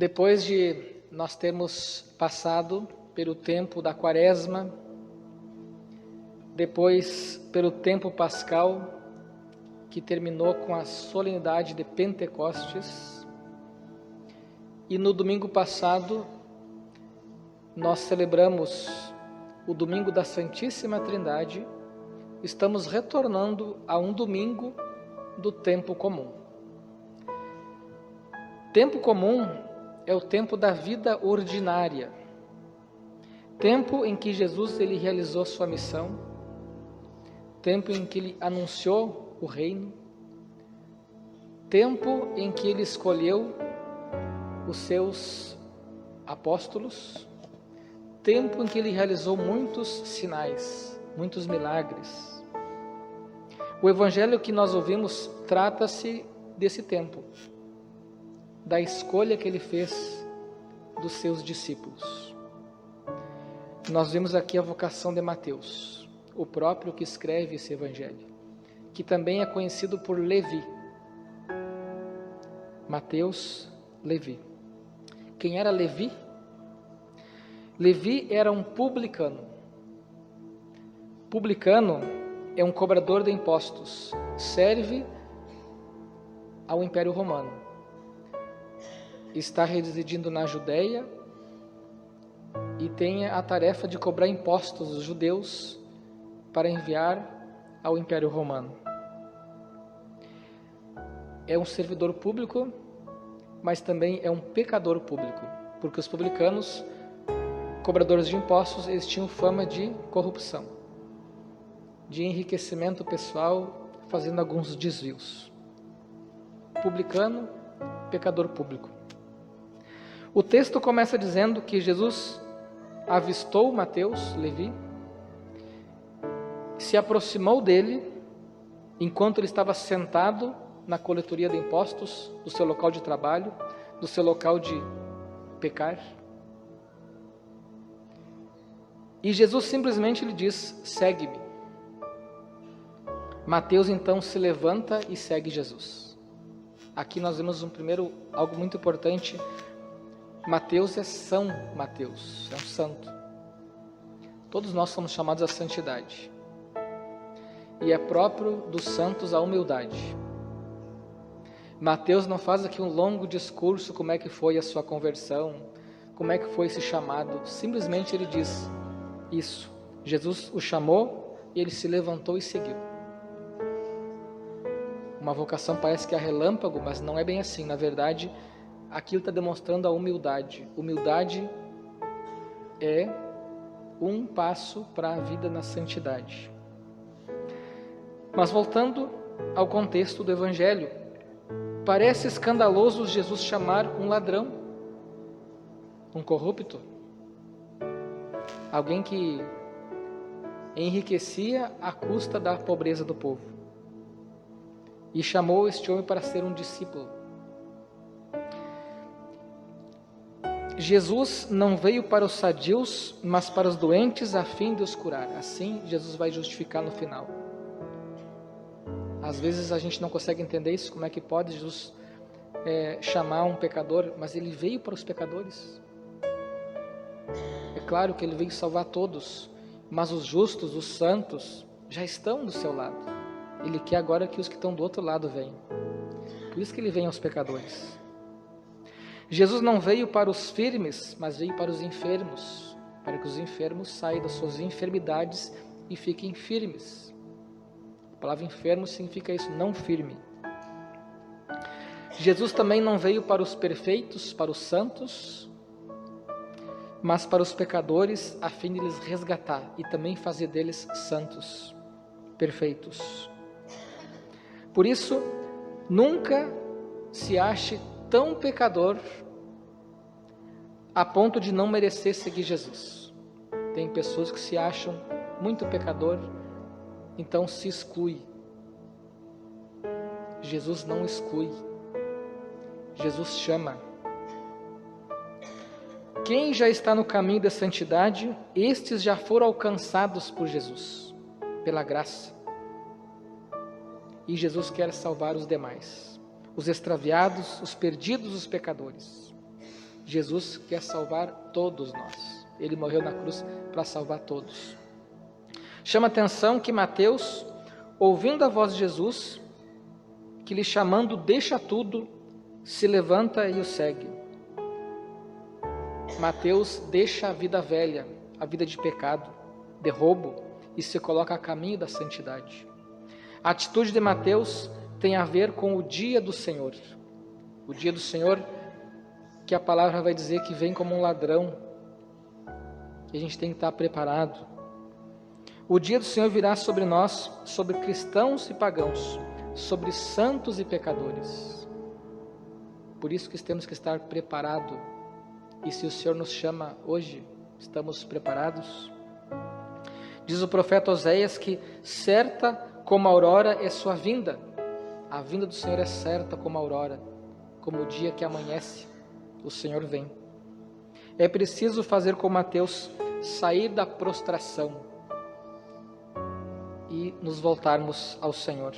Depois de nós termos passado pelo tempo da Quaresma, depois pelo tempo pascal, que terminou com a solenidade de Pentecostes, e no domingo passado nós celebramos o domingo da Santíssima Trindade, estamos retornando a um domingo do tempo comum. Tempo comum é o tempo da vida ordinária, tempo em que Jesus ele realizou sua missão, tempo em que ele anunciou o reino, tempo em que ele escolheu os seus apóstolos, tempo em que ele realizou muitos sinais, muitos milagres. O evangelho que nós ouvimos trata-se desse tempo, da escolha que ele fez dos seus discípulos. Nós vimos aqui a vocação de Mateus, o próprio que escreve esse evangelho, que também é conhecido por Levi. Mateus, Levi. Quem era Levi? Levi era um publicano. Publicano é um cobrador de impostos, serve ao Império Romano. Está residindo na Judeia e tem a tarefa de cobrar impostos dos judeus para enviar ao Império Romano. É um servidor público, mas também é um pecador público, porque os publicanos, cobradores de impostos, eles tinham fama de corrupção, de enriquecimento pessoal, fazendo alguns desvios. Publicano, pecador público. O texto começa dizendo que Jesus avistou Mateus, Levi, se aproximou dele enquanto ele estava sentado na coletoria de impostos do seu local de trabalho, do seu local de pecar. E Jesus simplesmente lhe diz: segue-me. Mateus então se levanta e segue Jesus. Aqui nós vemos algo muito importante. Mateus é São Mateus, é um santo. Todos nós somos chamados à santidade. E é próprio dos santos a humildade. Mateus não faz aqui um longo discurso como é que foi a sua conversão, como é que foi esse chamado. Simplesmente ele diz isso. Jesus o chamou e ele se levantou e seguiu. Uma vocação parece que é relâmpago, mas não é bem assim. Na verdade, aquilo está demonstrando a humildade. Humildade é um passo para a vida na santidade. Mas voltando ao contexto do Evangelho, parece escandaloso Jesus chamar um ladrão, um corrupto, alguém que enriquecia à custa da pobreza do povo, e chamou este homem para ser um discípulo. Jesus não veio para os sadios, mas para os doentes, a fim de os curar. Assim, Jesus vai justificar no final. Às vezes a gente não consegue entender isso, como é que pode Jesus chamar um pecador, mas ele veio para os pecadores. É claro que ele veio salvar todos, mas os justos, os santos, já estão do seu lado. Ele quer agora que os que estão do outro lado venham. Por isso que ele vem aos pecadores. Jesus não veio para os firmes, mas veio para os enfermos, para que os enfermos saiam das suas enfermidades e fiquem firmes. A palavra enfermo significa isso, não firme. Jesus também não veio para os perfeitos, para os santos, mas para os pecadores, a fim de lhes resgatar e também fazer deles santos, perfeitos. Por isso, nunca se ache tão pecador a ponto de não merecer seguir Jesus. Tem pessoas que se acham muito pecador, então se exclui. Jesus não exclui. Jesus chama. Quem já está no caminho da santidade, estes já foram alcançados por Jesus, pela graça. E Jesus quer salvar os demais, os extraviados, os perdidos, os pecadores. Jesus quer salvar todos nós. Ele morreu na cruz para salvar todos. Chama atenção que Mateus, ouvindo a voz de Jesus, que lhe chamando deixa tudo, se levanta e o segue. Mateus deixa a vida velha, a vida de pecado, de roubo, e se coloca a caminho da santidade. A atitude de Mateus tem a ver com o dia do Senhor. O dia do Senhor, que a palavra vai dizer que vem como um ladrão, e a gente tem que estar preparado. O dia do Senhor virá sobre nós, sobre cristãos e pagãos, sobre santos e pecadores. Por isso que temos que estar preparados. E se o Senhor nos chama hoje, estamos preparados? Diz o profeta Oséias que certa como a aurora é sua vinda. A vinda do Senhor é certa como a aurora, como o dia que amanhece, o Senhor vem. É preciso fazer como Mateus, sair da prostração e nos voltarmos ao Senhor.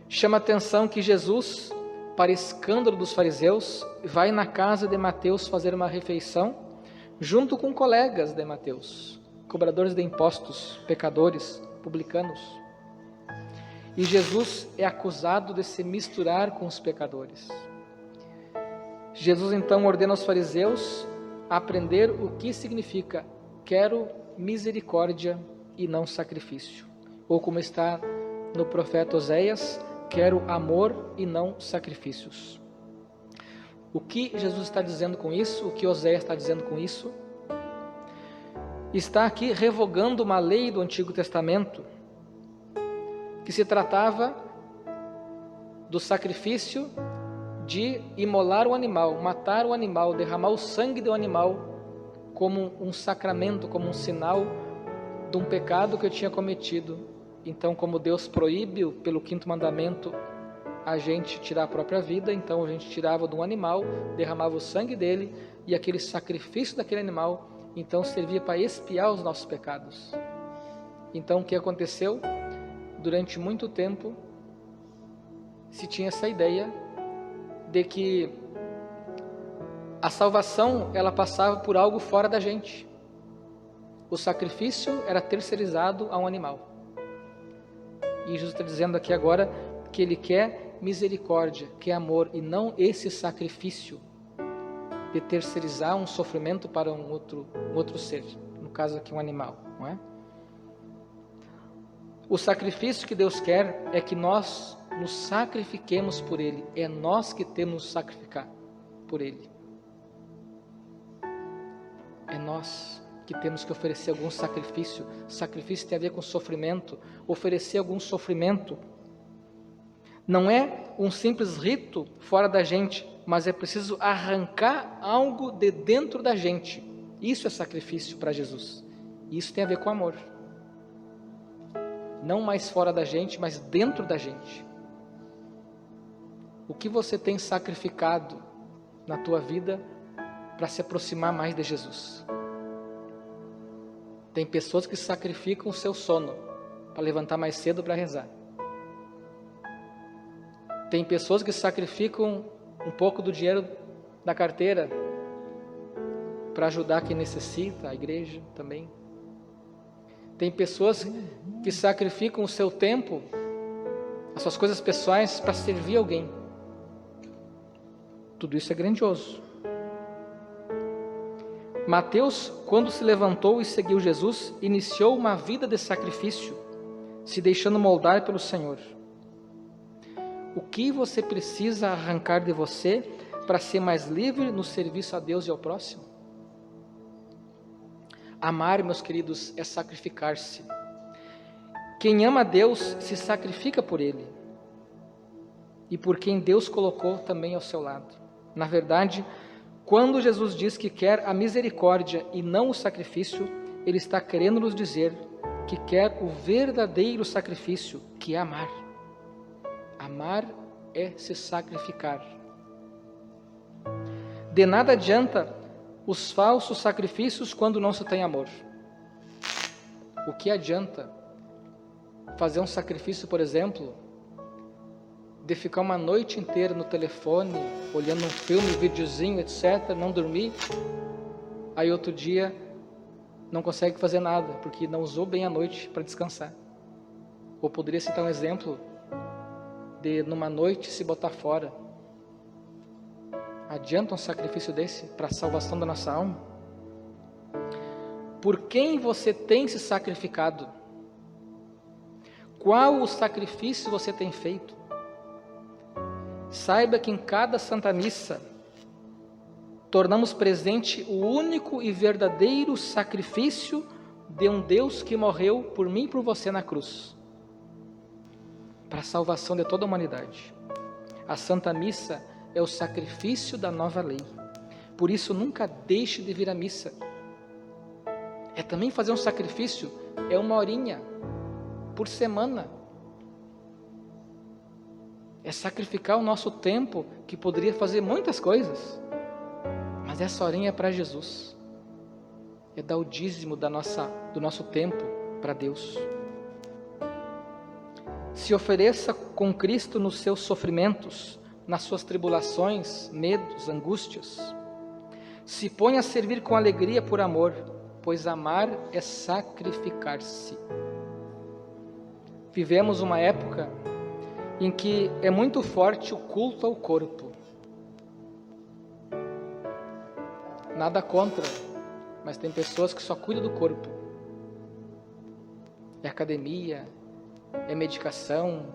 Chama atenção que Jesus, para escândalo dos fariseus, vai na casa de Mateus fazer uma refeição, junto com colegas de Mateus, cobradores de impostos, pecadores, publicanos. E Jesus é acusado de se misturar com os pecadores. Jesus então ordena aos fariseus aprender o que significa quero misericórdia e não sacrifício. Ou como está no profeta Oséias, quero amor e não sacrifícios. O que Jesus está dizendo com isso? O que Oséias está dizendo com isso? Está aqui revogando uma lei do Antigo Testamento, que se tratava do sacrifício de imolar o animal, matar o animal, derramar o sangue do animal como um sacramento, como um sinal de um pecado que eu tinha cometido. Então, como Deus proíbe pelo 5º mandamento a gente tirar a própria vida, então a gente tirava de um animal, derramava o sangue dele, e aquele sacrifício daquele animal, então servia para expiar os nossos pecados. Então, o que aconteceu? Durante muito tempo, se tinha essa ideia de que a salvação, ela passava por algo fora da gente. O sacrifício era terceirizado a um animal. E Jesus está dizendo aqui agora que Ele quer misericórdia, quer amor, e não esse sacrifício de terceirizar um sofrimento para um outro ser, no caso aqui um animal, não é? O sacrifício que Deus quer é que nós nos sacrifiquemos por Ele, é nós que temos que nos sacrificar por Ele. É nós que temos que oferecer algum sacrifício. Sacrifício tem a ver com sofrimento, oferecer algum sofrimento. Não é um simples rito fora da gente, mas é preciso arrancar algo de dentro da gente. Isso é sacrifício para Jesus. Isso tem a ver com amor. Não mais fora da gente, mas dentro da gente. O que você tem sacrificado na tua vida para se aproximar mais de Jesus? Tem pessoas que sacrificam o seu sono para levantar mais cedo para rezar. Tem pessoas que sacrificam um pouco do dinheiro da carteira para ajudar quem necessita, a igreja também. Tem pessoas que sacrificam o seu tempo, as suas coisas pessoais para servir alguém. Tudo isso é grandioso. Mateus, quando se levantou e seguiu Jesus, iniciou uma vida de sacrifício, se deixando moldar pelo Senhor. O que você precisa arrancar de você para ser mais livre no serviço a Deus e ao próximo? Amar, meus queridos, é sacrificar-se. Quem ama a Deus se sacrifica por Ele e por quem Deus colocou também ao seu lado. Na verdade, quando Jesus diz que quer a misericórdia e não o sacrifício, Ele está querendo nos dizer que quer o verdadeiro sacrifício, que é amar. Amar é se sacrificar. De nada adianta os falsos sacrifícios quando não se tem amor. O que adianta fazer um sacrifício, por exemplo, de ficar uma noite inteira no telefone, olhando um filme, videozinho, etc., não dormir, aí outro dia não consegue fazer nada, porque não usou bem a noite para descansar. Ou poderia citar um exemplo de numa noite se botar fora. Adianta um sacrifício desse para a salvação da nossa alma? Por quem você tem se sacrificado? Qual o sacrifício você tem feito? Saiba que em cada Santa Missa tornamos presente o único e verdadeiro sacrifício de um Deus que morreu por mim e por você na cruz, para a salvação de toda a humanidade. A Santa Missa é o sacrifício da nova lei. Por isso, nunca deixe de vir à missa. É também fazer um sacrifício, é 1 horinha por semana. É sacrificar o nosso tempo, que poderia fazer muitas coisas, mas essa horinha é para Jesus. É dar o dízimo do nosso tempo para Deus. Se ofereça com Cristo nos seus sofrimentos, nas suas tribulações, medos, angústias. Se ponha a servir com alegria por amor, pois amar é sacrificar-se. Vivemos uma época em que é muito forte o culto ao corpo. Nada contra, mas tem pessoas que só cuidam do corpo. É academia, é medicação,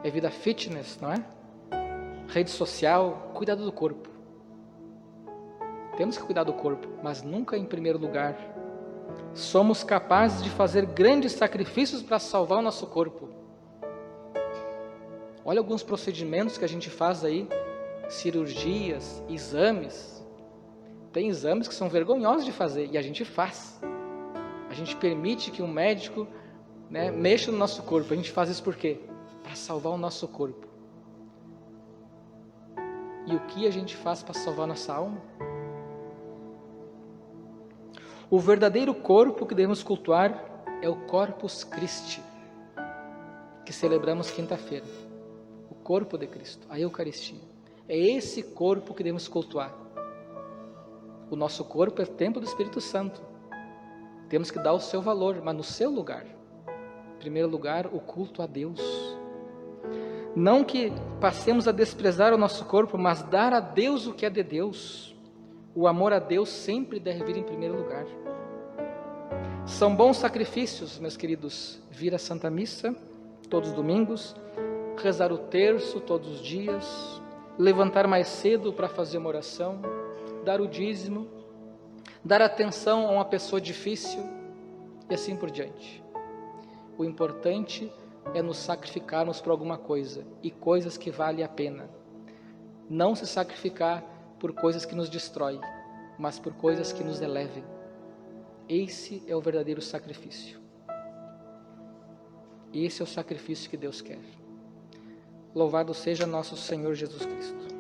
é vida fitness, não é? Rede social, cuidado do corpo. Temos que cuidar do corpo, mas nunca em primeiro lugar. Somos capazes de fazer grandes sacrifícios para salvar o nosso corpo. Olha alguns procedimentos que a gente faz aí, cirurgias, exames. Tem exames que são vergonhosos de fazer e a gente faz. A gente permite que um médico, mexa no nosso corpo. A gente faz isso por quê? Para salvar o nosso corpo. E o que a gente faz para salvar nossa alma? O verdadeiro corpo que devemos cultuar é o Corpus Christi, que celebramos quinta-feira. O corpo de Cristo, a Eucaristia. É esse corpo que devemos cultuar. O nosso corpo é o templo do Espírito Santo. Temos que dar o seu valor, mas no seu lugar. Em primeiro lugar, o culto a Deus. Não que passemos a desprezar o nosso corpo, mas dar a Deus o que é de Deus. O amor a Deus sempre deve vir em primeiro lugar. São bons sacrifícios, meus queridos, vir à Santa Missa todos os domingos, rezar o terço todos os dias, levantar mais cedo para fazer uma oração, dar o dízimo, dar atenção a uma pessoa difícil e assim por diante. O importante é nos sacrificarmos por alguma coisa e coisas que valem a pena. Não se sacrificar por coisas que nos destroem, mas por coisas que nos elevem. Esse é o verdadeiro sacrifício. Esse é o sacrifício que Deus quer. Louvado seja nosso Senhor Jesus Cristo.